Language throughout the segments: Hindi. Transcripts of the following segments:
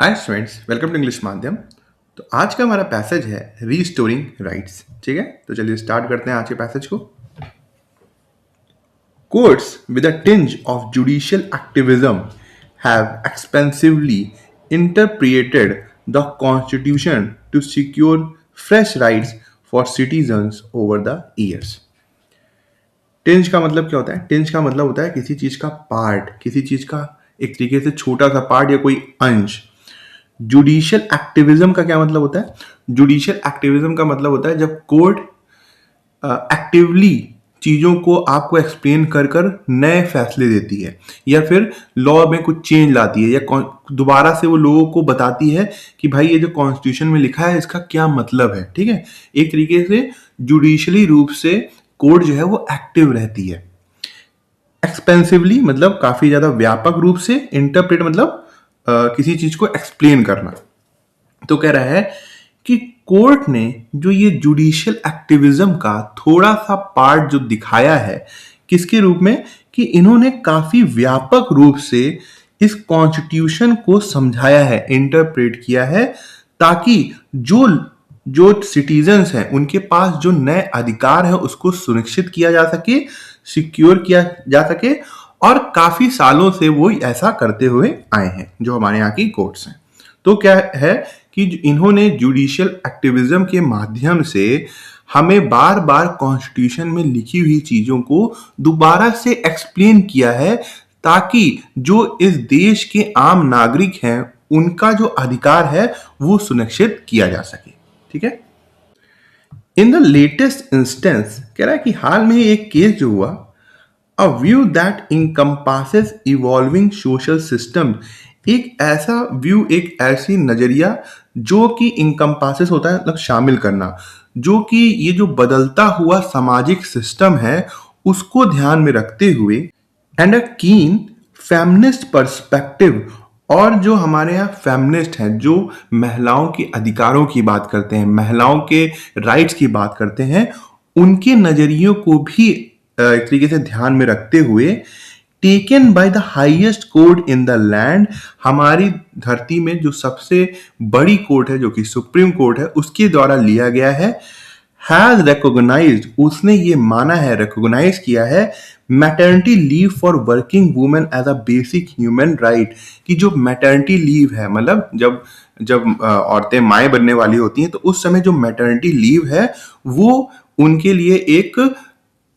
Hi students, welcome to English Madhyam. तो आज का हमारा पैसेज है रीस्टोरिंग राइट्स। ठीक है, तो चलिए स्टार्ट करते हैं आज के पैसेज को। Courts with a tinge of judicial activism have expensively interpreted the constitution to secure fresh rights for citizens over the years। Tinge का मतलब क्या होता है? टिंज का मतलब होता है किसी चीज का पार्ट, किसी चीज का एक तरीके से छोटा सा पार्ट या कोई अंश। जुडिशियल एक्टिविज्म का क्या मतलब होता है? जुडिशियल एक्टिविज्म का मतलब होता है जब कोर्ट एक्टिवली चीजों को आपको एक्सप्लेन कर कर नए फैसले देती है, या फिर लॉ में कुछ चेंज लाती है, या दोबारा से वो लोगों को बताती है कि भाई ये जो कॉन्स्टिट्यूशन में लिखा है इसका क्या मतलब है। ठीक है, एक तरीके से जुडिशियली रूप से कोर्ट जो है वो एक्टिव रहती है। एक्सपेंसिवली मतलब काफी ज्यादा व्यापक रूप से, इंटरप्रेट मतलब किसी चीज को एक्सप्लेन करना। तो कह रहा है कि कोर्ट ने जो ये जुडिशियल एक्टिविज्म का थोड़ा सा पार्ट जो दिखाया है, किसके रूप में, कि इन्होंने काफी व्यापक रूप से इस कॉन्स्टिट्यूशन को समझाया है, इंटरप्रेट किया है, ताकि जो जो सिटीजन्स हैं उनके पास जो नए अधिकार है उसको सुनिश्चित किया जा सके, सिक्योर किया जा सके। और काफी सालों से वो ऐसा करते हुए आए हैं जो हमारे यहाँ की कोर्ट्स हैं। तो क्या है कि इन्होंने जुडिशियल एक्टिविज्म के माध्यम से हमें बार बार कॉन्स्टिट्यूशन में लिखी हुई चीजों को दोबारा से एक्सप्लेन किया है, ताकि जो इस देश के आम नागरिक हैं उनका जो अधिकार है वो सुनिश्चित किया जा सके। ठीक है, इन द लेटेस्ट इंस्टेंस कह रहा है कि हाल में एक केस जो हुआ, A view that encompasses evolving social system, एक ऐसा व्यू, एक ऐसी नजरिया जो कि encompasses होता है मतलब शामिल करना, जो कि ये जो बदलता हुआ सामाजिक सिस्टम है उसको ध्यान में रखते हुए, एंड अ कीन फेमिनिस्ट पर्सपेक्टिव, और जो हमारे यहाँ फेमिनिस्ट हैं जो महिलाओं के अधिकारों की बात करते हैं, महिलाओं के राइट्स की बात करते हैं, उनके नजरियों को भी एक तरीके से ध्यान में रखते हुए, taken by the highest court in the land, हमारी धरती में जो सबसे बड़ी कोर्ट है जो कि सुप्रीम कोर्ट है उसके द्वारा लिया गया है, हैज रिकॉग्नाइज्ड, उसने ये माना है, रिकॉग्नाइज किया है, maternity leave for working women as a basic human right, कि जो मैटरनिटी लीव है मतलब जब जब औरतें माएँ बनने वाली होती हैं तो उस समय जो मैटरनिटी लीव है वो उनके लिए एक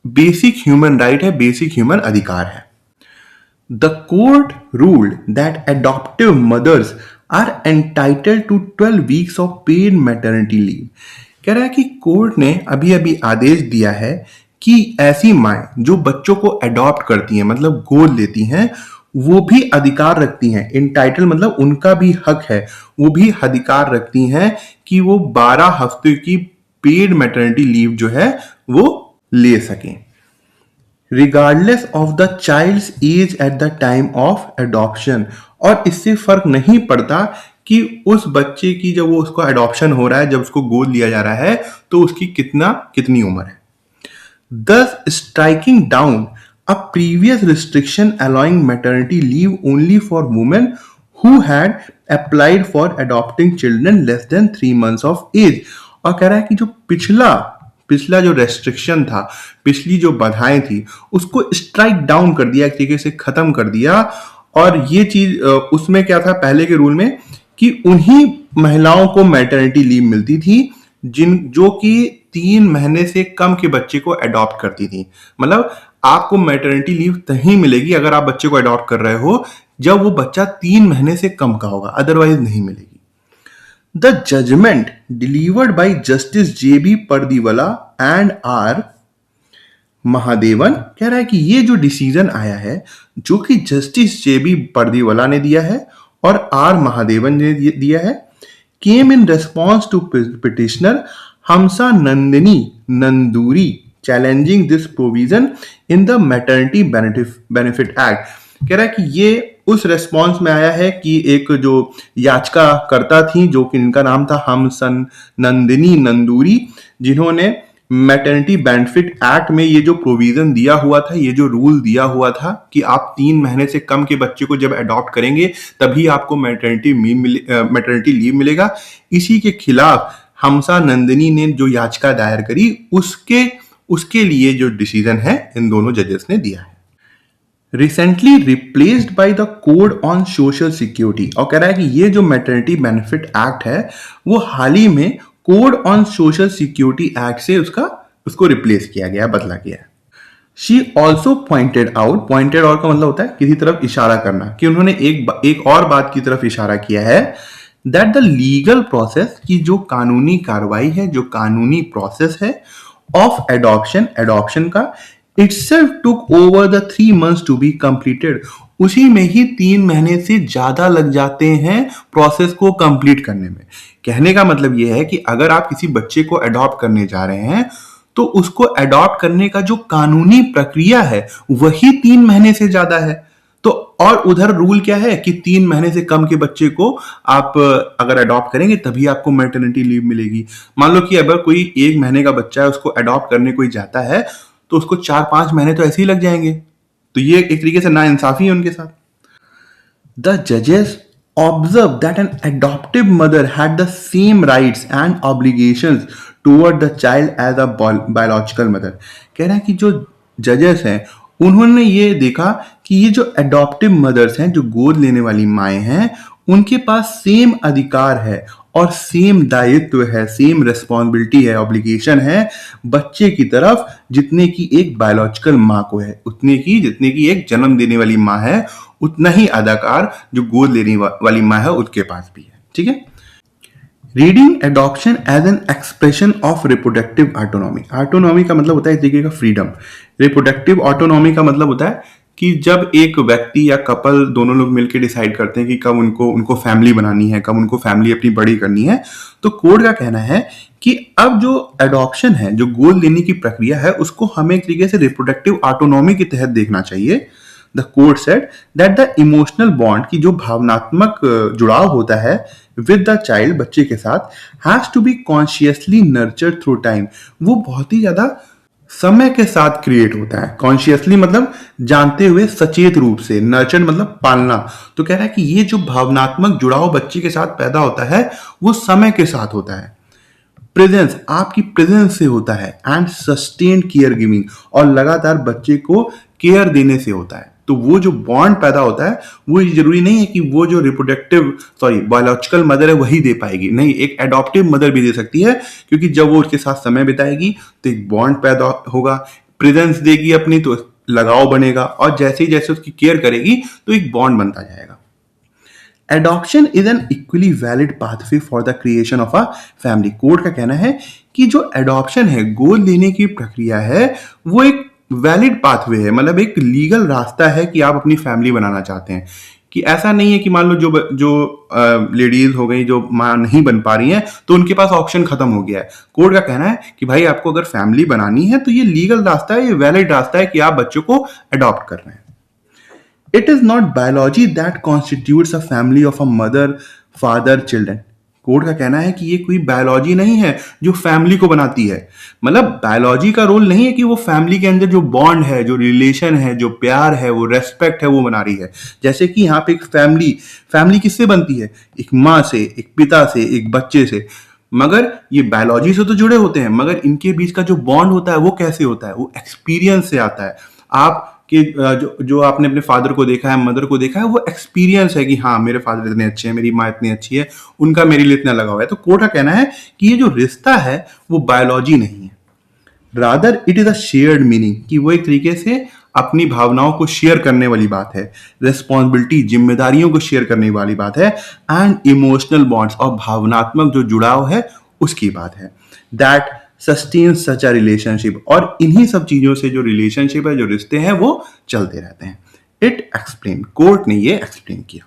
बेसिक ह्यूमन राइट है, बेसिक ह्यूमन अधिकार है। The court ruled that adoptive mothers are entitled to 12 weeks of paid maternity leave. कह रहा है कि कोर्ट ने अभी अभी आदेश दिया है कि ऐसी माएँ जो बच्चों को एडॉप्ट करती हैं मतलब गोद लेती हैं, वो भी अधिकार रखती हैं, इंटाइटल मतलब उनका भी हक है, वो भी अधिकार रखती हैं कि वो 12 हफ्ते की पेड मैटरनिटी लीव जो है वो ले सकें, regardless of the child's age at the time of adoption. और इससे फर्क नहीं पड़ता कि उस बच्चे की जब वो उसको एडॉप्शन हो रहा है, जब उसको गोद लिया जा रहा है तो उसकी कितनी उम्र है। Thus striking down a previous restriction allowing maternity leave only for women who had applied for adopting children less than 3 months of age। और कह रहा है कि जो पिछला जो रेस्ट्रिक्शन था, पिछली जो बाधाएं थी, उसको स्ट्राइक डाउन कर दिया, एक तरीके से खत्म कर दिया। और ये चीज उसमें क्या था पहले के रूल में, कि उन्हीं महिलाओं को मैटरनिटी लीव मिलती थी जो कि 3 महीने से कम के बच्चे को अडॉप्ट करती थी। मतलब आपको मैटरनिटी लीव तभी मिलेगी अगर आप बच्चे को अडॉप्ट कर रहे हो जब वो बच्चा 3 महीने से कम का होगा, अदरवाइज नहीं मिलेगी। The judgment delivered by justice JB Pardiwala and R Mahadevan, कह रहा है कि ये जो डिसीजन आया है जो कि जस्टिस JB परदीवाला ने दिया है और आर महादेवन ने दिया है, came in response to petitioner Hamsa Nandini Nanduri challenging this provision in the Maternity Benefit Act। कह रहा है कि ये उस रेस्पॉन्स में आया है कि एक जो याचिकाकर्ता थी जो कि इनका नाम था हमसन नंदिनी नंदूरी, जिन्होंने मैटरनिटी बेनिफिट एक्ट में ये जो प्रोविजन दिया हुआ था, ये जो रूल दिया हुआ था कि आप 3 महीने से कम के बच्चे को जब अडॉप्ट करेंगे तभी आपको मैटरनिटी लीव मिलेगा, इसी के खिलाफ हमसा नंदिनी ने जो याचिका दायर करी, उसके लिए जो डिसीजन है इन दोनों जजेस ने दिया है। Recently replaced by the code on social security, और कह रहा है कि ये जो मैटरनिटी बेनिफिट एक्ट है वो हाल ही में code on social security act से उसको रिप्लेस किया गया, बदला गया है। She also pointed out, pointed out का मतलब होता है किसी तरफ इशारा करना, कि उन्होंने एक और बात की तरफ इशारा किया है, दैट द लीगल प्रोसेस, की जो कानूनी कार्रवाई है, जो कानूनी प्रोसेस है ऑफ एडॉप्शन का, itself took over the 3 months to be completed, उसी में ही 3 महीने से ज्यादा लग जाते हैं प्रोसेस को कंप्लीट करने में। कहने का मतलब यह है कि अगर आप किसी बच्चे को अडॉप्ट करने जा रहे हैं तो उसको अडॉप्ट करने का जो कानूनी प्रक्रिया है वही 3 महीने से ज्यादा है। तो और उधर रूल क्या है कि 3 महीने से कम के बच्चे को आप अगर अडॉप्ट करेंगे तभी आपको मैटरनिटी लीव मिलेगी। मान लो कि अगर कोई 1 महीने का बच्चा है, उसको अडॉप्ट करने कोई जाता है तो उसको 4-5 महीने तो ऐसे ही लग जाएंगे, तो ये एक तरीके से नाइंसाफी है उनके साथ। द जजेस observe that an adoptive mother had the same rights and obligations toward the child as a biological mother. कह रहे हैं कि जो जजेस हैं उन्होंने ये देखा कि ये जो एडॉप्टिव मदर्स हैं, जो गोद लेने वाली माएँ हैं, उनके पास सेम अधिकार है और सेम दायित्व है, सेम रिस्पॉन्सिबिलिटी है, ऑब्लिगेशन है बच्चे की तरफ जितने की एक बायोलॉजिकल माँ को है, जितने की एक जन्म देने वाली माँ है, उतना ही अधिकार जो गोद लेने वाली माँ है उसके पास भी है। ठीक है। Reading adoption as an expression of reproductive autonomy, autonomy का मतलब होता है एक तरीके का फ्रीडम, रिप्रोडक्टिव ऑटोनॉमी का मतलब होता है कि जब एक व्यक्ति या कपल दोनों लोग मिलकर डिसाइड करते हैं कि कब उनको फैमिली बनानी है, कब उनको फैमिली अपनी बड़ी करनी है, तो कोर्ट का कहना है कि अब जो एडॉप्शन है, जो गोद लेने की प्रक्रिया है, उसको हमें एक तरीके से रिप्रोडक्टिव ऑटोनॉमी के तहत देखना चाहिए। The court said that the emotional bond, की जो भावनात्मक जुड़ाव होता है विद द चाइल्ड, बच्चे के साथ, has to be consciously nurtured through time, वो बहुत ही ज्यादा समय के साथ क्रिएट होता है। कॉन्शियसली मतलब जानते हुए, सचेत रूप से, नर्चर मतलब पालना। तो कह रहा है कि ये जो भावनात्मक जुड़ाव बच्चे के साथ पैदा होता है वो समय के साथ होता है, प्रेजेंस, आपकी प्रेजेंस से होता है, एंड सस्टेन्ड केयर गिविंग, और लगातार बच्चे को केयर देने से होता है। तो वो जो बॉन्ड पैदा होता है वो जरूरी नहीं है कि वो जो बायोलॉजिकल मदर है वही दे पाएगी, नहीं, एक एडॉप्टिव मदर भी दे सकती है, क्योंकि जब वो उसके साथ समय बिताएगी तो एक बॉन्ड पैदा होगा, प्रेजेंस देगी अपनी तो लगाव बनेगा, और जैसे ही जैसे उसकी केयर करेगी तो एक बॉन्ड बनता जाएगा। Adoption is an equally valid pathway for the creation of a family. Court का कहना है कि जो एडॉप्शन है, गोद लेने की प्रक्रिया है, वो एक वैलिड पाथवे है, मतलब एक लीगल रास्ता है कि आप अपनी फैमिली बनाना चाहते हैं। कि ऐसा नहीं है कि मान लो जो लेडीज हो गई जो माँ नहीं बन पा रही हैं तो उनके पास ऑप्शन खत्म हो गया है। कोर्ट का कहना है कि भाई आपको अगर फैमिली बनानी है तो ये लीगल रास्ता है, ये वैलिड रास्ता है कि आप बच्चों को अडॉप्ट कर रहे हैं। It is not biology that constitutes a family of a mother, father, children. Court का कहना है कि ये कोई बायोलॉजी नहीं है जो फैमिली को बनाती है, मतलब बायोलॉजी का रोल नहीं है कि वो फैमिली के अंदर जो बॉन्ड है, जो रिलेशन है, जो प्यार है, वो रेस्पेक्ट है, वो बना रही है। जैसे कि यहाँ पे एक फैमिली किससे बनती है? एक माँ से, एक पिता से, एक बच्चे से, मगर ये बायोलॉजी से तो जुड़े होते हैं, मगर इनके बीच का जो बॉन्ड होता है वो कैसे होता है? वो एक्सपीरियंस से आता है। आप कि जो आपने अपने फादर को देखा है, मदर को देखा है, वो एक्सपीरियंस है कि हाँ मेरे फादर इतने अच्छे हैं, मेरी माँ इतनी अच्छी है, उनका मेरे लिए इतना लगाव है। तो कोर्ट का कहना है कि ये जो रिश्ता है वो बायोलॉजी नहीं है, rather it is a shared meaning, कि वो एक तरीके से अपनी भावनाओं को शेयर करने वाली बात है, रिस्पॉन्सिबिलिटी, जिम्मेदारियों को शेयर करने वाली बात है, एंड इमोशनल बॉन्ड्स, और भावनात्मक जो जुड़ाव है उसकी बात है, that sustain such a relationship. और इन्हीं सब चीजों से जो रिलेशनशिप है, जो रिश्ते हैं, वो चलते रहते हैं। इट एक्सप्लेन, कोर्ट ने ये एक्सप्लेन किया।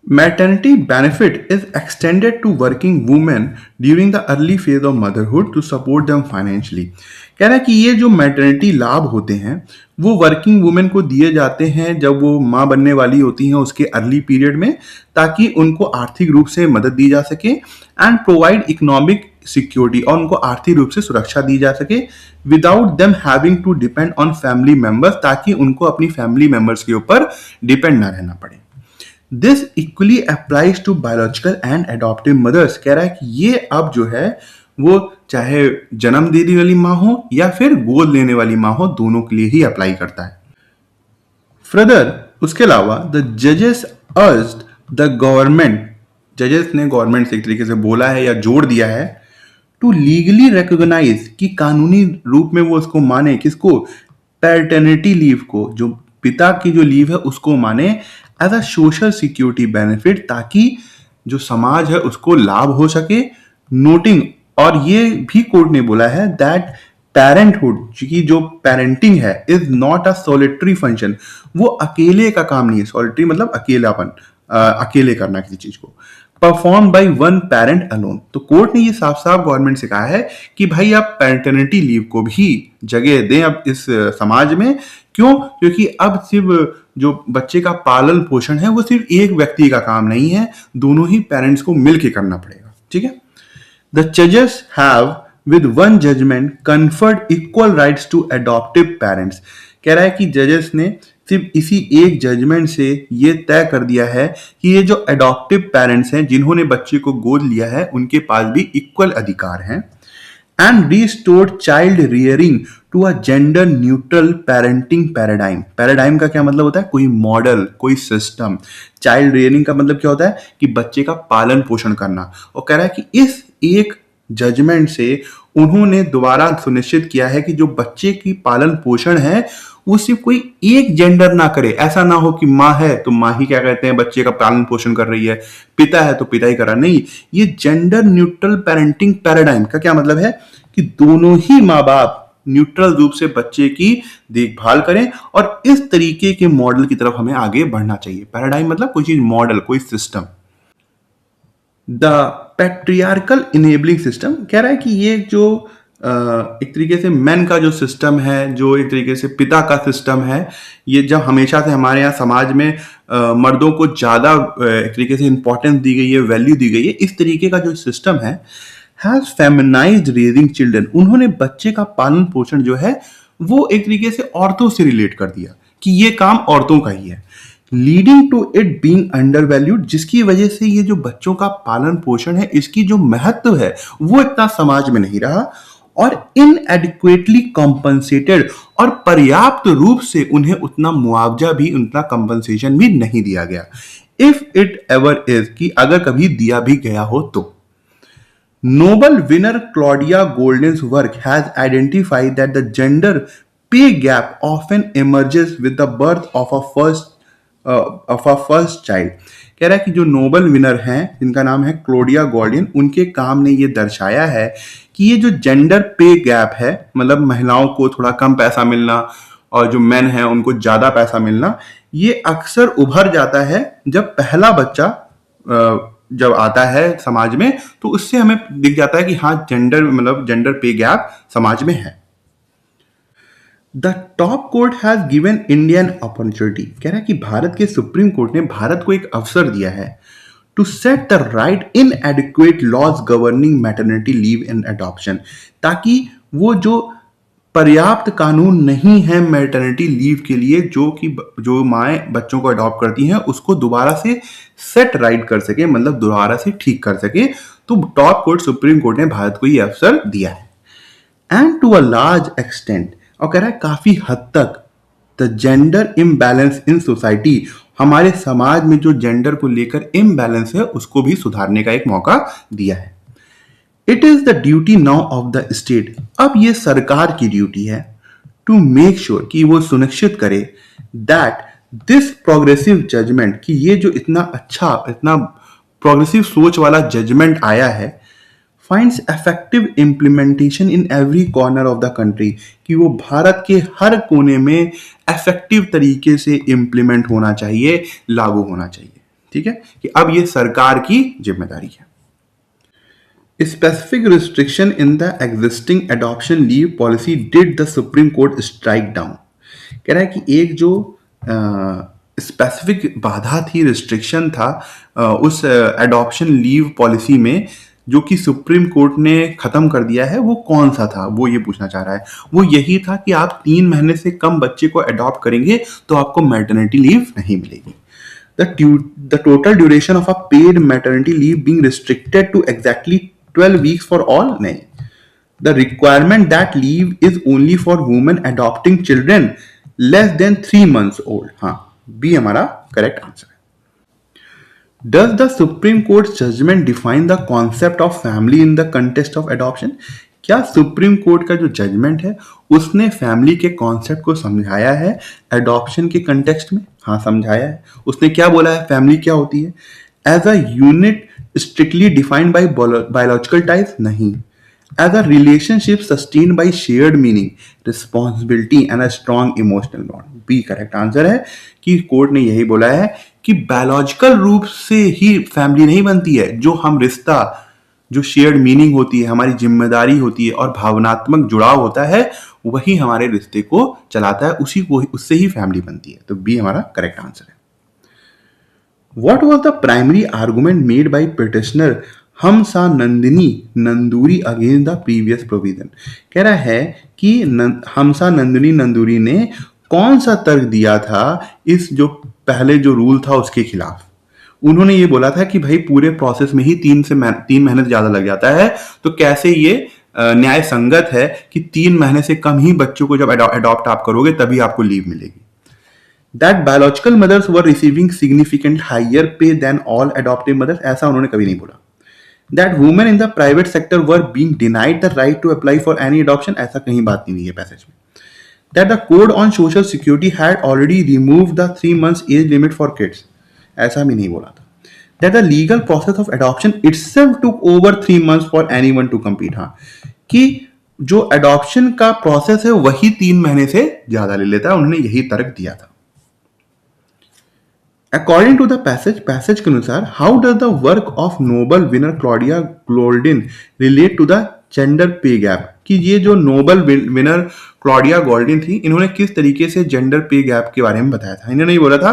Maternity benefit is extended to working women during the early phase of motherhood to support them financially. कह रहा है कि ये जो मैटरनिटी लाभ होते हैं वो वर्किंग वुमेन को दिए जाते हैं जब वो माँ बनने वाली होती हैं उसके अर्ली पीरियड में, ताकि उनको आर्थिक रूप से मदद दी जा सके, एंड प्रोवाइड इकोनॉमिक सिक्योरिटी और उनको आर्थिक रूप से सुरक्षा दी जा सके without them having to depend on family members, ताकि उनको अपनी फैमिली मेंबर्स के ऊपर डिपेंड ना रहना पड़े। This equally applies to biological and adoptive mothers. कह रहा है कि ये अब जो है वो चाहे जन्म देने वाली माँ हो या फिर गोद लेने वाली माँ हो, दोनों के लिए ही अप्लाई करता है। फर्दर उसके अलावा द जजेस अर्ज्ड द गवर्नमेंट, जजेस ने गवर्नमेंट से एक तरीके से बोला है या जोड़ दिया है टू लीगली रिकॉग्नाइज, कि कानूनी रूप में वो उसको माने, किसको, पैटर्निटी लीव को, जो पिता की जो लीव है उसको माने as a social security benefit, ताकि जो समाज है उसको लाभ हो सके। नोटिंग, और ये भी कोर्ट ने बोला है दैट पेरेंटहुड की जो पेरेंटिंग है is not a solitary function, वो अकेले का काम नहीं है। सोलिटरी मतलब अकेलापन, अकेले करना किसी चीज को, perform by one parent alone. तो कोर्ट ने ये साफ साफ गवर्नमेंट से कहा है कि भाई आप पैटर्निटी लीव को भी जगह दें अब इस समाज में। क्यों? क्योंकि अब सिर्फ जो बच्चे का पालन पोषण है वो सिर्फ एक व्यक्ति का काम नहीं है, दोनों ही पेरेंट्स को मिलकर करना पड़ेगा। ठीक है। The judges have, with one judgment, conferred equal rights to adoptive parents। कह रहा है कि जजेस ने सिर्फ इसी एक जजमेंट से ये तय कर दिया है कि ये जो अडॉप्टिव पेरेंट्स हैं जिन्होंने बच्चे को गोद लिया है उनके पास भी इक्वल अधिकार हैं। And restored child rearing to a gender neutral parenting paradigm. Paradigm का क्या मतलब होता है? कोई मॉडल, कोई सिस्टम। चाइल्ड रियरिंग का मतलब क्या होता है? कि बच्चे का पालन पोषण करना। और कह रहा है कि इस एक जजमेंट से उन्होंने दोबारा सुनिश्चित किया है कि जो बच्चे की पालन पोषण है वो सिर्फ कोई एक जेंडर ना करे। ऐसा ना हो कि माँ है तो माँ ही क्या कहते हैं बच्चे का पालन पोषण कर रही है, पिता है तो पिता ही कर रहा। नहीं, ये जेंडर न्यूट्रल पेरेंटिंग पैराडाइम का क्या मतलब है कि दोनों ही माँ बाप न्यूट्रल रूप से बच्चे की देखभाल करें, और इस तरीके के मॉडल की तरफ हमें आगे बढ़ना चाहिए। पैराडाइम मतलब कोई चीज, मॉडल, कोई system. The patriarchal enabling system कह रहा है कि ये जो एक तरीके से मैन का जो सिस्टम है, जो एक तरीके से पिता का सिस्टम है, ये जब हमेशा से हमारे यहाँ समाज में मर्दों को ज़्यादा एक तरीके से इंपॉर्टेंस दी गई है, वैल्यू दी गई है, इस तरीके का जो सिस्टम है हैज फेमिनाइज्ड रेजिंग चिल्ड्रन। उन्होंने बच्चे का पालन पोषण जो है वो एक तरीके से औरतों से रिलेट कर दिया कि ये काम औरतों का ही है, leading to it being undervalued, जिसकी वजह से ये जो बच्चों का पालन पोषण है इसकी जो महत्व है वो इतना समाज में नहीं रहा, और इनएडिक्वेटली कॉम्पनसेटेड, और पर्याप्त रूप से उन्हें उतना मुआवजा भी, उतना कंपनसेशन भी नहीं दिया गया। इफ इट एवर इज, कि अगर कभी दिया भी गया हो तो। Nobel winner Claudia Goldin's work has identified that the gender pay gap often emerges with the birth of a first child। कह रहा है कि जो नोबल विनर हैं जिनका नाम है क्लोडिया गोल्डिन, उनके काम ने ये दर्शाया है कि ये जो जेंडर पे गैप है, मतलब महिलाओं को थोड़ा कम पैसा मिलना और जो मेन है उनको ज्यादा पैसा मिलना, ये अक्सर उभर जाता है जब पहला बच्चा जब आता है समाज में, तो उससे हमें दिख जाता है कि हाँ जेंडर, मतलब जेंडर पे गैप समाज में है। The top court has given Indian opportunity. कह रहा है कि भारत के सुप्रीम कोर्ट ने भारत को एक अवसर दिया है to set the right inadequate laws governing maternity leave in adoption, ताकि वो जो पर्याप्त कानून नहीं है मैटरनिटी लीव के लिए, जो कि जो माएँ बच्चों को अडॉप्ट करती हैं उसको दोबारा से सेट राइट कर सके, मतलब दोबारा से ठीक कर सके। तो टॉप कोर्ट, सुप्रीम कोर्ट ने भारत को यह अवसर दिया है। And to a large extent, और कह रहा है काफी हद तक, the gender imbalance in society, हमारे समाज में जो जेंडर को लेकर इम्बैलेंस है उसको भी सुधारने का एक मौका दिया है। It is the duty now of the state, अब ये सरकार की ड्यूटी है टू मेक श्योर कि वो सुनिश्चित करे दैट दिस प्रोग्रेसिव जजमेंट, कि ये जो इतना अच्छा, इतना प्रोग्रेसिव सोच वाला जजमेंट आया है, finds effective implementation in every corner of the country, कि वो भारत के हर कोने में इफेक्टिव तरीके से इम्प्लीमेंट होना चाहिए, लागू होना चाहिए। ठीक है, कि अब ये सरकार की जिम्मेदारी है। Specific restriction in the existing adoption leave policy did the Supreme Court strike down। कह रहा है कि एक जो स्पेसिफिक बाधा थी, रिस्ट्रिक्शन था उस एडॉप्शन लीव पॉलिसी में, जो कि सुप्रीम कोर्ट ने खत्म कर दिया है, वो कौन सा था, वो ये पूछना चाह रहा है। वो यही था कि आप 3 महीने से कम बच्चे को अडॉप्ट करेंगे तो आपको मैटरनिटी लीव नहीं मिलेगी। The total duration of a paid maternity leave being restricted to exactly 12 weeks for all? नहीं. The requirement that leave is only for women adopting children less than 3 months old. हाँ, बी हमारा करेक्ट आंसर है। Does the Supreme Court's judgment define the concept of family in the context of adoption? क्या सुप्रीम कोर्ट का जो जजमेंट है उसने फैमिली के कॉन्सेप्ट को समझाया है एडॉप्शन के कंटेक्स्ट में? हाँ, समझाया है। उसने क्या बोला है, फैमिली क्या होती है? As a unit strictly defined by biological types? नहीं। As a relationship sustained by shared meaning, responsibility and a strong emotional bond? B correct answer है कि कोर्ट ने यही बोला है कि बायोलॉजिकल रूप से ही फैमिली नहीं बनती है, जो हम रिश्ता, जो शेयर्ड मीनिंग होती है, हमारी जिम्मेदारी होती है और भावनात्मक जुड़ाव होता है, वही हमारे रिश्ते को चलाता है, उसी को, उससे ही फैमिली बनती है। तो बी हमारा करेक्ट आंसर है। What was the primary argument made by petitioner Hamsa Nandini Nanduri against the previous provision? कह रहा है कि हमसा नंदिनी नंदूरी ने कौन सा तर्क दिया था इस जो पहले जो रूल था उसके खिलाफ? उन्होंने ये बोला था कि भाई पूरे प्रोसेस में ही 3 महीने से ज्यादा लग जाता है, तो कैसे ये न्याय संगत है कि 3 महीने से कम ही बच्चों को जब अडॉप्ट आप करोगे तभी आपको लीव मिलेगी। That biological mothers were receiving significant higher pay than all adoptive mothers, ऐसा उन्होंने कभी नहीं बोला। That women in the private sector were being denied the right to apply for any adoption, ऐसा कहीं बात नहीं हुई है पैसेज में। That the code on social security had already removed the 3 months age limit for kids, ऐसा भी नहीं बोला था। That the legal process of adoption itself took over 3 months for anyone to compete, हाँ, कि जो अडॉप्शन का प्रोसेस है वही 3 महीने से ज्यादा ले लेता है, उन्होंने यही तर्क दिया था। According to the passage के अनुसार, how does the work of Nobel winner Claudia Goldin relate to the gender pay gap? कि ये जो नोबल विनर क्लॉडिया गोल्डिन थी, इन्होंने किस तरीके से जेंडर पे गैप के बारे में बताया था। इन्होंने ये बोला था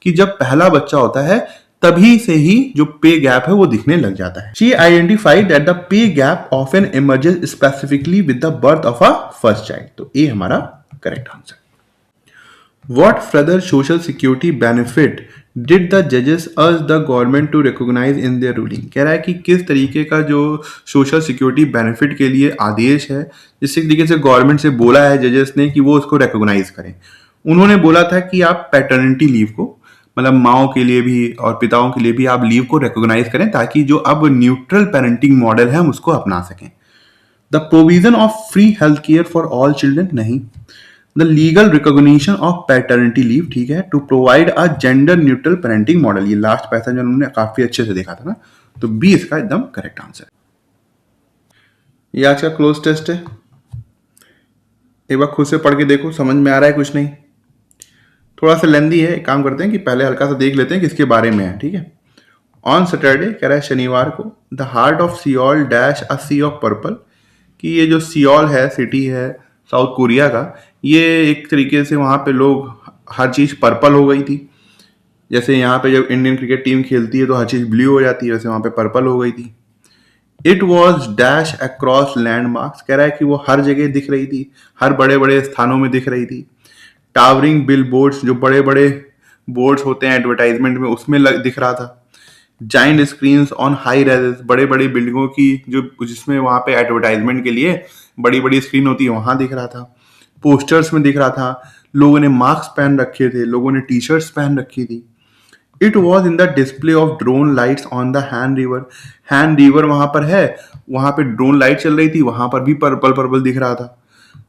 कि जब पहला बच्चा होता है तभी से ही जो पे गैप है वो दिखने लग जाता है। She identified that the pay gap often emerges specifically with the birth of a first child। तो ये हमारा correct answer. What further social security benefit did the judges urge the government to recognize in their ruling? कह रहा है कि किस तरीके का जो सोशल सिक्योरिटी बेनिफिट के लिए आदेश है, जिस तरीके से गवर्नमेंट से बोला है जजेस ने कि वो उसको रिकॉग्नाइज करें। उन्होंने बोला था कि आप पैटर्निटी लीव को, मतलब माओ के लिए भी और पिताओं के लिए भी आप लीव को रिकॉग्नाइज करें, ताकि जो अब न्यूट्रल पेरेंटिंग मॉडल है हम उसको अपना सकें। The provision of free health care for all children, नहीं। The legal recognition of paternity leave, ठीक है, to provide a gender neutral parenting model, ये लास्ट पैसेज उन्होंने काफी अच्छे से देखा था ना, तो बी इसका एकदम करेक्ट आंसर है। ये आज का क्लोज टेस्ट है, एक बार खुद से पढ़ के देखो, समझ में आ रहा है कुछ नहीं, थोड़ा सा लेंदी है। एक काम करते हैं कि पहले हल्का सा देख लेते हैं किसके बारे में है, ठीक है। ऑन सैटरडे, कह रहा है शनिवार को, the heart of Seoul dash a sea of purple, कि ये जो सियोल है, सिटी है साउथ कोरिया का, ये एक तरीके से वहाँ पे लोग हर चीज़ पर्पल हो गई थी। जैसे यहाँ पे जब इंडियन क्रिकेट टीम खेलती है तो हर चीज़ ब्लू हो जाती है, वैसे वहाँ पे पर्पल हो गई थी। It was dash across landmarks, कह रहा है कि वो हर जगह दिख रही थी, हर बड़े बड़े स्थानों में दिख रही थी। टावरिंग बिल बोर्ड्स, जो बड़े बड़े बोर्ड्स होते हैं एडवर्टाइजमेंट में, उसमें दिख रहा था। Giant screens on high raises, बड़े बड़े बिल्डिंगों की जो जिसमें वहाँ पे एडवर्टाइजमेंट के लिए बड़ी बड़ी स्क्रीन होती है, वहाँ दिख रहा था। पोस्टर्स में दिख रहा था। लोगों ने मास्क पहन रखे थे, लोगों ने टी शर्ट्स पहन रखी थी। It was in the display of drone lights on the hand river, hand river वहां पर है, वहां पे ड्रोन लाइट चल रही थी, वहां पर भी पर्पल पर्पल दिख रहा था।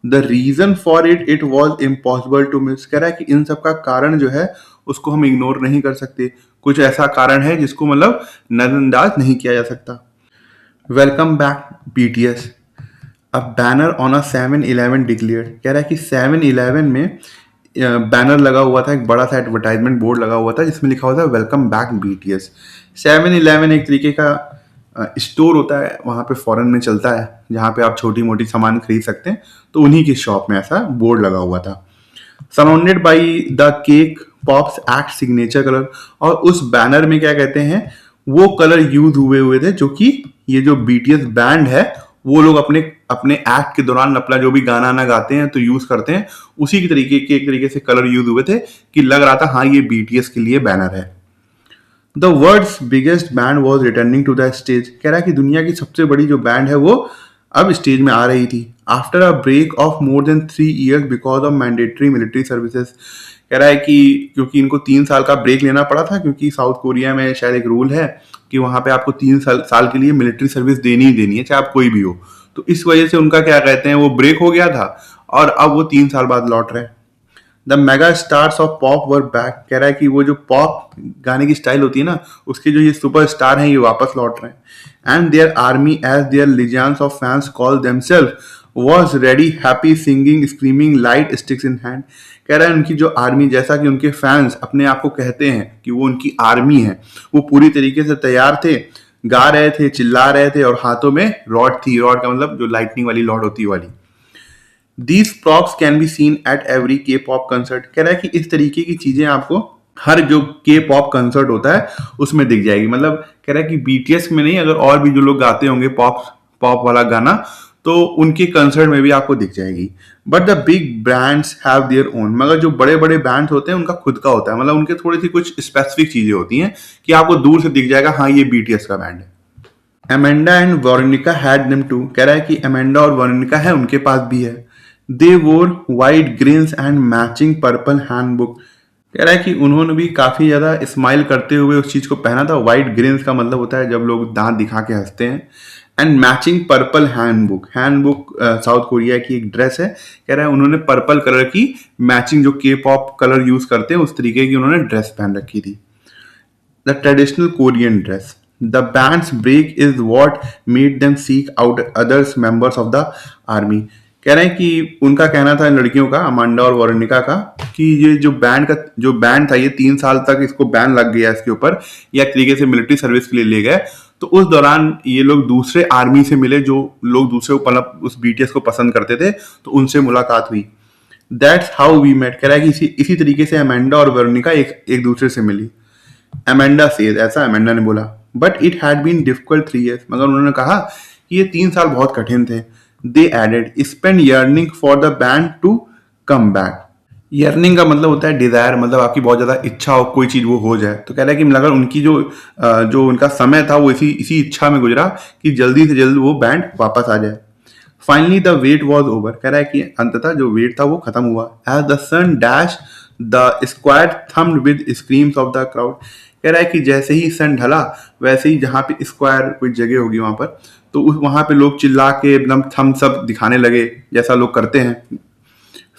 The reason for it was impossible to miss, कह रहा है कि इन सब का कारण जो है उसको हम इग्नोर नहीं कर सकते, कुछ ऐसा कारण है जिसको मतलब नजरअंदाज नहीं किया जा सकता। Welcome back BTS, a banner on a 7-Eleven declared, कह रहा है कि 7-Eleven में बैनर लगा हुआ था, एक बड़ा सा एडवर्टाइजमेंट बोर्ड लगा हुआ था जिसमें लिखा हुआ था वेलकम बैक बीटीएस। 7-Eleven एक तरीके का स्टोर होता है, वहाँ पे फॉरेन में चलता है, जहाँ पे आप छोटी मोटी सामान खरीद सकते हैं, तो उन्हीं की शॉप में ऐसा बोर्ड लगा हुआ था। Surrounded by the cake pops act signature colour, और उस बैनर में क्या कहते हैं, वो कलर यूज हुए हुए थे जो कि ये जो बीटीएस बैंड है वो लोग अपने अपने एक्ट के दौरान अपना जो भी गाना ना गाते हैं तो यूज करते हैं, उसी की तरीके के एक तरीके से कलर यूज हुए थे कि लग रहा था हाँ ये बीटीएस के लिए बैनर है। The world's biggest band was returning to the stage, कह रहा है कि दुनिया की सबसे बड़ी जो बैंड है वो अब स्टेज में आ रही थी। After a break of more than 3 years because of mandatory military services, कह रहा है कि क्योंकि इनको 3 साल का ब्रेक लेना पड़ा था, क्योंकि साउथ कोरिया में शायद एक रूल है कि वहां पे आपको 3 साल के लिए मिलिट्री सर्विस देनी ही देनी है, चाहे आप कोई भी हो। तो इस वजह से उनका क्या कहते हैं वो ब्रेक हो गया था और अब वो 3 साल बाद लौट रहे हैं। The mega stars of pop were back, कह रहा है कि वो जो पॉप गाने की स्टाइल होती है ना उसके जो ये सुपर स्टार हैं ये वापस लौट रहे हैं। And their army as their legions of fans call themselves was ready happy singing screaming light sticks in hand, कह रहा है उनकी जो आर्मी, जैसा कि उनके फैंस अपने आप को कहते हैं कि वो उनकी आर्मी है, वो पूरी तरीके से तैयार थे, गा रहे थे, चिल्ला रहे थे और हाथों में रॉड थी, रॉड का मतलब जो लाइटनिंग वाली रॉड होती है वाली। These props can be seen at every के पॉप कंसर्ट, कह रहा है कि इस तरीके की चीजें आपको हर जो के पॉप कंसर्ट होता है उसमें दिख जाएगी। मतलब कह रहा है कि बीटीएस में नहीं, अगर और भी जो लोग गाते होंगे पॉप पॉप वाला गाना तो उनके कंसर्ट में भी आपको दिख जाएगी। But the big brands have their own, मगर जो बड़े बड़े ब्रांड्स होते हैं उनका खुद का होता है, मतलब उनके थोड़ी सी कुछ स्पेसिफिक चीजें होती हैं कि आपको दूर से दिख जाएगा हाँ ये बीटीएस का बैंड है। Amanda and Veronica had them to, कह रहा है कि एमेंडा और वॉरनिका है उनके पास भी है। They wore white greens and matching purple handbook, कह रहा है कि उन्होंने भी काफी ज्यादा स्माइल करते हुए उस चीज को पहना था। वाइट ग्रीन्स का मतलब होता है जब लोग दांत दिखा के हंसते हैं। And matching purple handbook, handbook south Korea की एक ड्रेस है, कह रहा है उन्होंने पर्पल कलर की मैचिंग जो के पॉप कलर यूज करते हैं उस तरीके की उन्होंने ड्रेस पहन रखी थी। The traditional Korean dress. The band's break is what made them seek out others members of the army. कह रहे हैं कि उनका कहना था लड़कियों का, अमांडा और वॉरनिका का, कि ये जो बैंड था ये 3 साल तक इसको बैन लग गया इसके ऊपर, या एक तरीके से मिलिट्री सर्विस के लिए ले गए। तो उस दौरान ये लोग दूसरे आर्मी से मिले जो लोग दूसरे मतलब उस बीटीएस को पसंद करते थे, तो उनसे मुलाकात हुई। दैट्स हाउ वी मेट, कह रहा है कि इसी तरीके से अमांडा और वॉरनिका एक दूसरे से मिली। अमेंडा सेज, ऐसा अमेंडा ने बोला। But it had been difficult 3 years, मगर उन्होंने कहा कि ये 3 साल बहुत कठिन थे। They added spend yearning for the band to come back. Yearning का मतलब होता है डिजायर, मतलब आपकी बहुत ज्यादा इच्छा हो कोई चीज वो हो जाए। तो कह रहा है कि मगर उनकी जो उनका समय था वो इसी इच्छा में गुजरा कि जल्दी से जल्द वो बैंड वापस आ जाए। Finally the wait was over, कह रहा है कि अंततः जो वेट था वो खत्म हुआ। As the sun dash the squad thumped with screams of the crowd, कह रहा है कि जैसे ही सन ढला वैसे ही जहाँ पे स्क्वायर कोई जगह होगी वहां पर, तो वहां पे लोग चिल्ला के एकदम थम सब दिखाने लगे जैसा लोग करते हैं।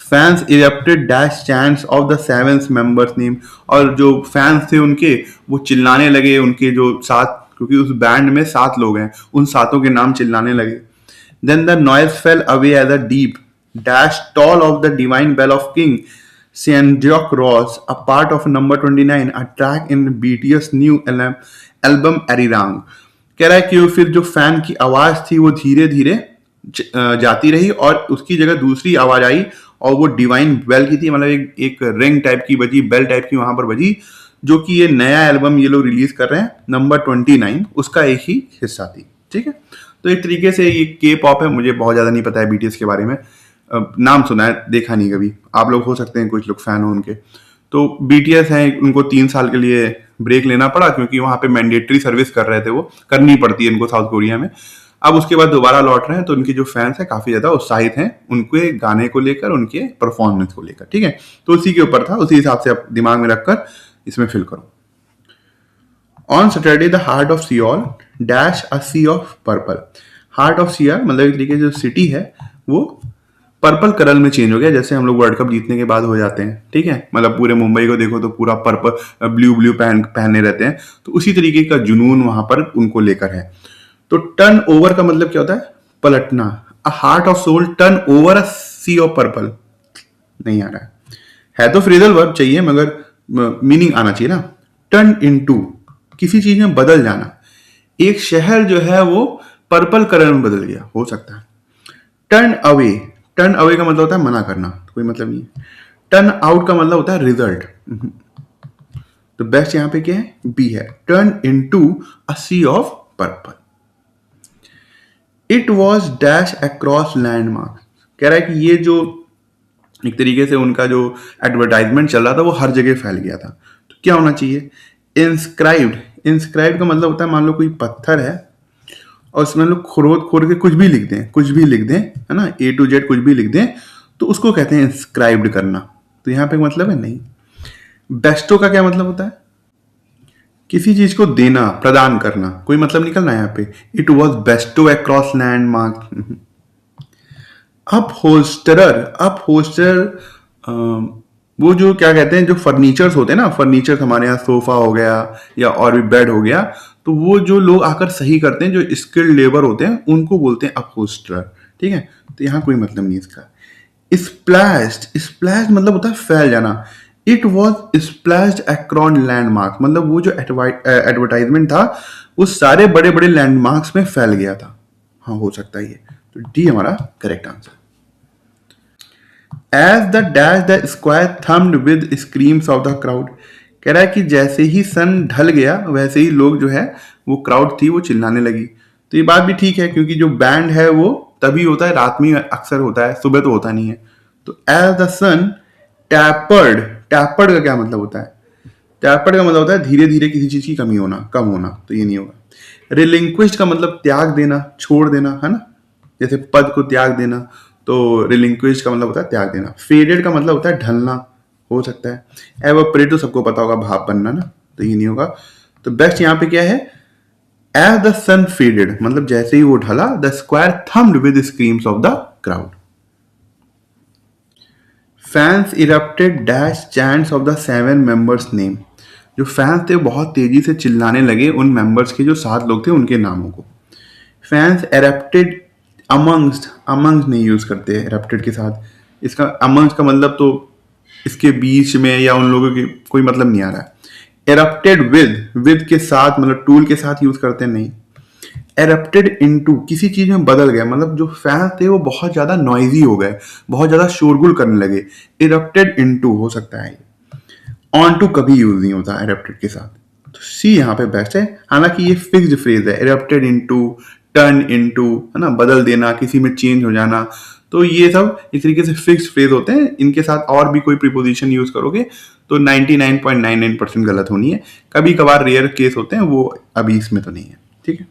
Fans erupted dash chants of the 7 members name, और जो फैंस थे उनके वो चिल्लाने लगे उनके जो सात, क्योंकि उस बैंड में 7 लोग हैं, उन सातों के नाम चिल्लाने लगे। Then the noise fell away as a deep dash toll of the divine bell of King Seondeok Ross, a part of number 29, a track in BTS new album Arirang. कह रहा है कि फिर जो फैन की आवाज थी वो धीरे धीरे जाती रही और उसकी जगह दूसरी आवाज आई और वो डिवाइन बेल की थी, मतलब एक रिंग टाइप की बजी, बेल टाइप की वहां पर बजी, जो कि ये नया एल्बम ये लोग रिलीज कर रहे हैं नंबर 29 उसका एक ही हिस्सा थी। ठीक है, तो एक तरीके से ये के पॉप है, मुझे बहुत ज्यादा नहीं पता है बीटीएस के बारे में, नाम सुना है, देखा नहीं कभी। आप लोग हो सकते हैं कुछ लोग फैन हो उनके। तो बीटीएस है, उनको 3 साल के लिए ब्रेक लेना पड़ा क्योंकि वहां पे मैंडेटरी सर्विस कर रहे थे, वो करनी पड़ती है इनको साउथ कोरिया में। अब उसके बाद दोबारा लौट रहे हैं, तो उनके जो फैंस हैं काफी ज्यादा उत्साहित हैं उनके गाने को लेकर, उनके परफॉर्मेंस को लेकर। ठीक है, तो उसी के ऊपर था, उसी हिसाब से आप दिमाग में रखकर इसमें फिल करो। On Saturday the heart of Seoul dash a sea of purple. Heart of Seoul मतलब एक तरीके से जो सिटी है वो पर्पल कलर में चेंज हो गया, जैसे हम लोग वर्ल्ड कप जीतने के बाद हो जाते हैं। ठीक है, मतलब पूरे मुंबई को देखो तो पूरा पर्पल ब्लू पहने रहते हैं, तो उसी तरीके का जुनून वहां पर उनको लेकर है। तो टर्न ओवर का मतलब क्या होता है? पलटना। A heart of Seoul turn over a sea of purple, नहीं आ रहा है तो फ्रेजल वर्ब चाहिए मगर मीनिंग आना चाहिए ना। टर्न इनटू, किसी चीज में बदल जाना। एक शहर जो है वो पर्पल कलर में बदल गया, हो सकता है। टर्न अवे, टर्न अवे का मतलब होता है मना करना, कोई मतलब नहीं है। टर्न आउट का मतलब होता है रिजल्ट। तो बेस्ट यहां पे क्या है, बी है, turn into a sea of purple. It was dash across landmark, कह रहा है कि ये जो एक तरीके से उनका जो एडवर्टाइजमेंट चल रहा था वो हर जगह फैल गया था। तो क्या होना चाहिए, इंस्क्राइब्ड। इंस्क्राइब्ड का मतलब होता है मान लो कोई पत्थर है और उसमें लोग खोद खोद के कुछ भी लिख दें, कुछ भी लिख दें, है ना, ए टू जेड कुछ भी लिख दें, तो उसको कहते हैं इंस्क्राइब्ड करना। तो यहाँ पे मतलब है नहीं। बेस्टो का क्या मतलब होता है, किसी चीज को देना, प्रदान करना, कोई मतलब निकलना है यहाँ पे। It was bestow across landmark. Upholsterer, upholster वो जो क्या कहते हैं, जो फर्नीचर्स होते हैं ना, फर्नीचर हमारे यहाँ सोफा हो गया या और भी बेड हो गया, तो वो जो लोग आकर सही करते हैं, जो स्किल्ड लेबर होते हैं, उनको बोलते हैं अपहोल्स्टरर। ठीक है, तो यहाँ कोई मतलब नहीं इसका। स्प्लैश्ड, स्प्लैश्ड मतलब होता है फैल जाना। It was splashed across landmark, मतलब वो जो एडवर्टाइजमेंट था वो सारे बड़े बड़े लैंडमार्क्स में फैल गया था। हाँ, हो सकता है ये। तो डी हमारा correct answer. As the dash the square thumped with screams of the crowd, कह रहा है कि जैसे ही सन ढल गया वैसे ही लोग जो है वो क्राउड थी वो चिल्लाने लगी। तो ये बात भी ठीक है, क्योंकि जो बैंड है वो तभी होता है, रात में अक्सर होता है, सुबह तो होता नहीं है। तो as the sun tapered, tapered का क्या मतलब होता है, टैपर्ड का मतलब होता है धीरे धीरे किसी चीज की कमी होना, कम होना, तो ये नहीं होगा। रिलिंक्विश्ड का मतलब त्याग देना, छोड़ देना, है ना, जैसे पद को त्याग देना, तो रिलिंक्विश्ड का मतलब होता है त्याग देना। फेडेड का मतलब होता है ढलना, हो सकता है। एवोपरेट तो सबको पता होगा, भाप बनना ना, तो ये नहीं होगा। तो बेस्ट यहाँ पे क्या है, एज द सन फेडेड, मतलब जैसे ही वो ढला, the square thumped with screams of the crowd. Fans erupted dash chants of the 7 members name, जो फैंस थे बहुत तेजी से चिल्लाने लगे उन मेंबर्स के जो 7 लोग थे उनके नामों को। फैंस एरप्टेड अमंग्स्ट, अमंग्स्ट नहीं यूज करते एरप्टेड के साथ, इसका अमंग्स्ट का मतलब तो इसके बीच में या उन लोगों के कोई मतलब नहीं आ रहा है। एरप्टेड विद के साथ मतलब टूल के साथ यूज करते नहीं। एरप्टेड इनटू, किसी चीज में बदल गया, मतलब जो फैंस थे वो बहुत ज्यादा नॉइजी हो गए, बहुत ज्यादा शोरगुल करने लगे। इरप्टेड इनटू हो सकता है। ऑन टू कभी यूज नहीं होता एरप्टेड के साथ, तो सी यहाँ पे बेस्ट है। हालांकि ये फिक्स्ड फ्रेज है, इरप्टेड इनटू, टर्न इनटू, है ना, बदल देना, किसी में चेंज हो जाना, तो ये सब इस तरीके से फिक्स्ड फ्रेज होते हैं। इनके साथ और भी कोई प्रीपोजिशन यूज करोगे तो 99.99% गलत होनी है। कभी कभार रेयर केस होते हैं, वो अभी इसमें तो नहीं है। ठीक है।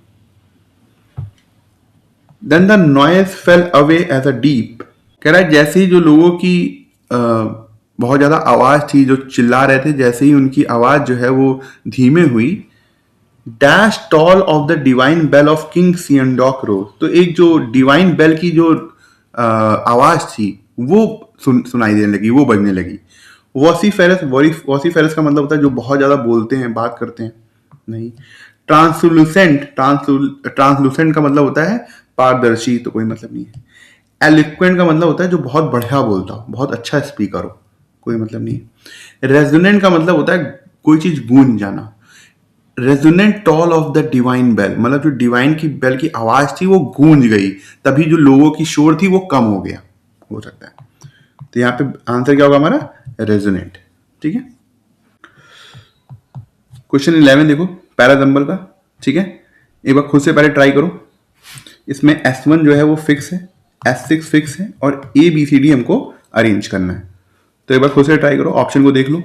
Then the noise fell away as a deep, कह रहा है जैसे ही जो लोगों की बहुत ज्यादा आवाज थी, जो चिल्ला रहे थे, जैसे ही उनकी आवाज जो है वो धीमे हुई, dash toll of the divine bell of king Seongdeok rose, तो एक जो डिवाइन बेल की जो आवाज थी वो सुनाई देने लगी, वो बजने लगी। वॉसीफेरस, वॉसीफेरस का मतलब होता है जो बहुत ज्यादा बोलते हैं, बात करते हैं, नहीं। ट्रांसलूसेंट, ट्रांसलूसेंट का मतलब होता है पारदर्शी, तो कोई मतलब नहीं है। एलिक्वेंट का मतलब होता है जो बहुत बढ़िया बोलता हो, बहुत अच्छा स्पीकर हो, कोई मतलब नहीं है। रेजोनेंट का मतलब होता है कोई चीज गूंज जाना। Resonant toll of the divine bell, मतलब जो डिवाइन की बेल की आवाज थी वो गूंज गई, तभी जो लोगों की शोर थी वो कम हो गया, हो सकता है। तो यहाँ पे आंसर क्या होगा हमारा, रेजोनेंट। ठीक है। क्वेश्चन 11 देखो, पैराजम्बल का। ठीक है, एक बार खुद से पहले ट्राई करो। इसमें S1 जो है वो फिक्स है, S6 फिक्स है, और ABCD हमको अरेंज करना है। तो एक बार खुद से ट्राई करो, ऑप्शन को देख लो।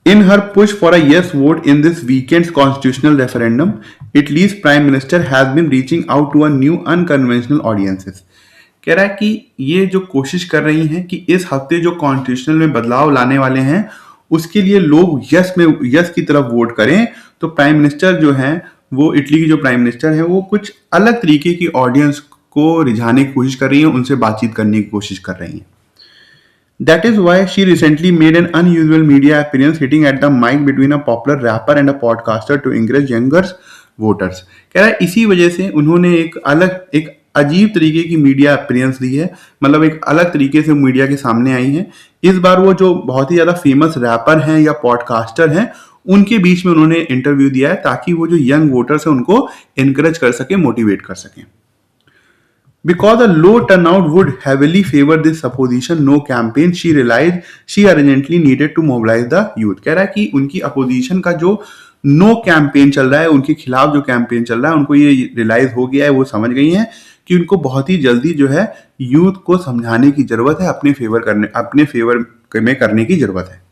In her push for a yes vote in this weekend's constitutional referendum, Italy's prime minister has been reaching out to a new unconventional audiences. कह रहा है कि ये जो कोशिश कर रही हैं कि इस हफ्ते जो कॉन्स्टिट्यूशनल में बदलाव लाने वाले हैं उसके लिए लोग यस की तरफ वोट करें। तो प्राइम मिनिस्टर जो है वो, इटली की जो प्राइम मिनिस्टर है, वो कुछ अलग तरीके की ऑडियंस को रिझाने की कोशिश कर रही है, उनसे बातचीत करने की कोशिश कर रही है। That is why she recently made an unusual media appearance hitting at the mic between a popular rapper and a podcaster to encourage younger voters. कह रहा है इसी वजह से उन्होंने एक अजीब तरीके की मीडिया अपीयरेंस दी है, मतलब एक अलग तरीके से मीडिया के सामने आई है। इस बार वो जो बहुत ही ज्यादा फेमस रैपर हैं या पॉडकास्टर हैं उनके बीच में उन्होंने इंटरव्यू दिया है, ताकि वो जो यंग वोटर्स हैं उनको एनकरेज कर सके, मोटिवेट कर सकें। Because a low turnout would heavily favor this opposition no campaign, she realized she urgently needed to mobilize the youth. कह रहा है कि उनकी अपोजिशन का जो नो कैंपेन चल रहा है, उनके खिलाफ जो कैंपेन चल रहा है, उनको ये रियलाइज हो गया है, वो समझ गई हैं कि उनको बहुत ही जल्दी जो है यूथ को समझाने की जरूरत है, अपने फेवर में करने की जरूरत है.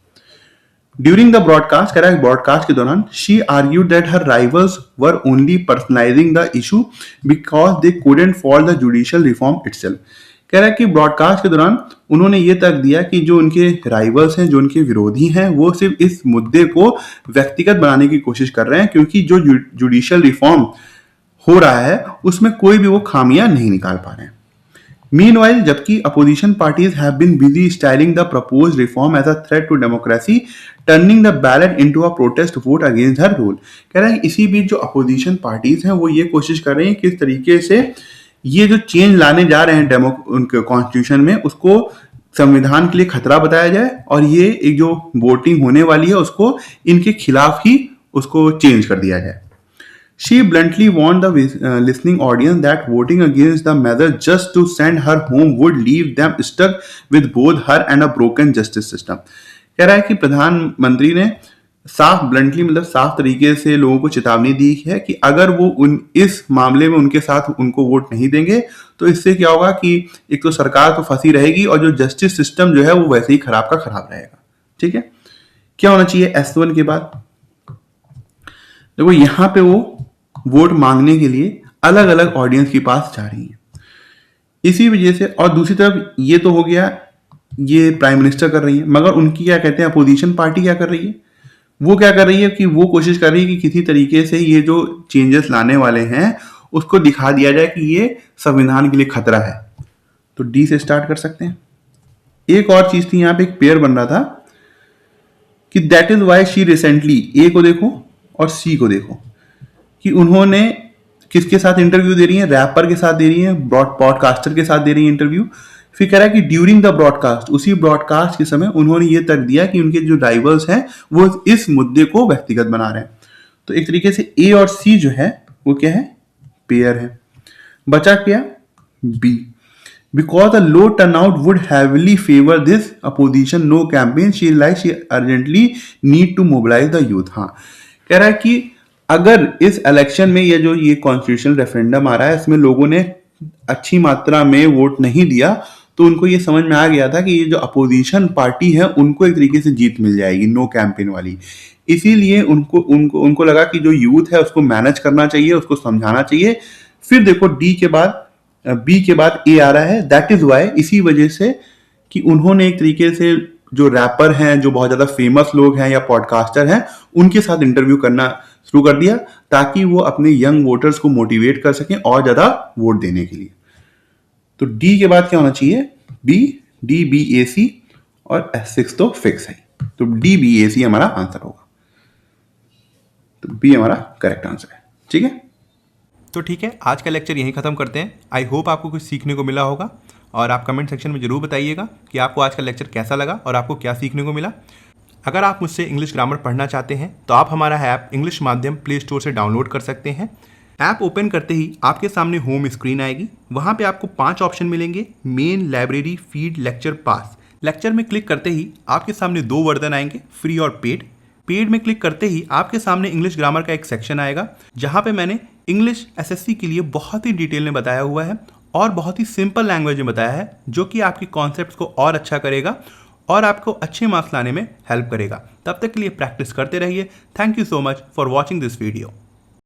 ड्यूरिंग द ब्रॉडकास्ट, कह रहा है ब्रॉडकास्ट के दौरान, she argued that her rivals were only personalising the issue because they couldn't fall the judicial reform itself. कह रहा है कि ब्रॉडकास्ट के दौरान उन्होंने ये तर्क दिया कि जो उनके राइवल्स हैं, जो उनके विरोधी हैं, वो सिर्फ इस मुद्दे को व्यक्तिगत बनाने की कोशिश कर रहे हैं, क्योंकि जो जुडिशियल रिफॉर्म हो रहा है उसमें कोई भी वो खामियां नहीं निकाल पा रहे हैं. Meanwhile, जबकि opposition parties have been busy styling the proposed reform as a threat to democracy, turning the ballot into a protest vote against her rule. कह रहा है इसी बीच जो opposition parties हैं वो ये कोशिश कर रही हैं किस तरीके से ये जो चेंज लाने जा रहे हैं उनके कॉन्स्टिट्यूशन में, उसको संविधान के लिए खतरा बताया जाए और ये एक जो वोटिंग होने वाली है उसको इनके खिलाफ ही उसको चेंज कर दिया जाए. She bluntly warned the listening audience that voting against the measure just to send her home would leave them stuck with both her and a broken justice system. कह रहा है कि प्रधानमंत्री ने ब्लंटली मतलब साफ तरीके से लोगों को चेतावनी दी है कि अगर वो इस मामले में उनके साथ उनको वोट नहीं देंगे तो इससे क्या होगा कि एक तो सरकार तो फंसी रहेगी और जो जस्टिस सिस्टम जो है वो वैसे ही खराब का खराब रहेगा. ठीक है, क्या होना चाहिए S1 के बाद? देखो यहां पे वो वोट मांगने के लिए अलग अलग ऑडियंस के पास जा रही हैं. इसी वजह से, और दूसरी तरफ ये तो हो गया, ये प्राइम मिनिस्टर कर रही है, मगर उनकी क्या कहते हैं अपोजिशन पार्टी क्या कर रही है? वो क्या कर रही है कि वो कोशिश कर रही है कि किसी तरीके से ये जो चेंजेस लाने वाले हैं उसको दिखा दिया जाए कि ये संविधान के लिए खतरा है. तो डी से स्टार्ट कर सकते हैं. एक और चीज थी, यहां पे एक पेयर बन रहा था कि that is why she recently, A को देखो और सी को देखो कि उन्होंने किसके साथ इंटरव्यू दे रही हैं, रैपर के साथ दे रही हैं, पॉडकास्टर के साथ दे रही हैं इंटरव्यू. फिर कह रहा है कि ड्यूरिंग द ब्रॉडकास्ट, उसी ब्रॉडकास्ट के समय उन्होंने ये तर्क दिया कि उनके जो राइवल्स हैं वो इस मुद्दे को व्यक्तिगत बना रहे हैं. तो एक तरीके से ए और सी जो है वो क्या है, पेयर है. बचा क्या, B. Because a low turnout would heavily favor this opposition no campaign, she urgently need to mobilize the youth. हाँ, कह रहा है कि अगर इस इलेक्शन में ये कॉन्स्टिट्यूशनल रेफरेंडम आ रहा है इसमें लोगों ने अच्छी मात्रा में वोट नहीं दिया, तो उनको ये समझ में आ गया था कि ये जो अपोजिशन पार्टी है उनको एक तरीके से जीत मिल जाएगी नो कैंपेन वाली. इसीलिए उनको लगा कि जो यूथ है उसको मैनेज करना चाहिए, उसको समझाना चाहिए. फिर देखो बी के बाद ए आ रहा है. दैट इज वाई, इसी वजह से कि उन्होंने एक तरीके से जो रैपर हैं, जो बहुत ज्यादा फेमस लोग हैं या पॉडकास्टर हैं, उनके साथ इंटरव्यू करना शुरू कर दिया ताकि वो अपने यंग वोटर्स को मोटिवेट कर सकें और ज्यादा वोट देने के लिए. तो डी के बाद क्या होना चाहिए, बी, डी बी ए सी और S6 तो फिक्स है. तो डी बी ए सी हमारा आंसर होगा. तो बी हमारा करेक्ट आंसर है. ठीक है, तो ठीक है, आज का लेक्चर यहीं ख़त्म करते हैं. आई होप आपको कुछ सीखने को मिला होगा और आप कमेंट सेक्शन में ज़रूर बताइएगा कि आपको आज का लेक्चर कैसा लगा और आपको क्या सीखने को मिला. अगर आप मुझसे इंग्लिश ग्रामर पढ़ना चाहते हैं तो आप हमारा ऐप इंग्लिश माध्यम प्ले स्टोर से डाउनलोड कर सकते हैं. ऐप ओपन करते ही आपके सामने होम स्क्रीन आएगी. वहाँ पे आपको 5 ऑप्शन मिलेंगे, मेन, लाइब्रेरी, फीड, लेक्चर, पास. लेक्चर में क्लिक करते ही आपके सामने 2 वर्जन आएंगे, फ्री और पेड. पेड में क्लिक करते ही आपके सामने इंग्लिश ग्रामर का एक सेक्शन आएगा जहाँ पे मैंने इंग्लिश SSC के लिए बहुत ही डिटेल में बताया हुआ है और बहुत ही सिंपल लैंग्वेज में बताया है, जो कि आपकी कॉन्सेप्ट्स को और अच्छा करेगा और आपको अच्छे मार्क्स लाने में हेल्प करेगा. तब तक के लिए प्रैक्टिस करते रहिए. Thank you so much for watching this video.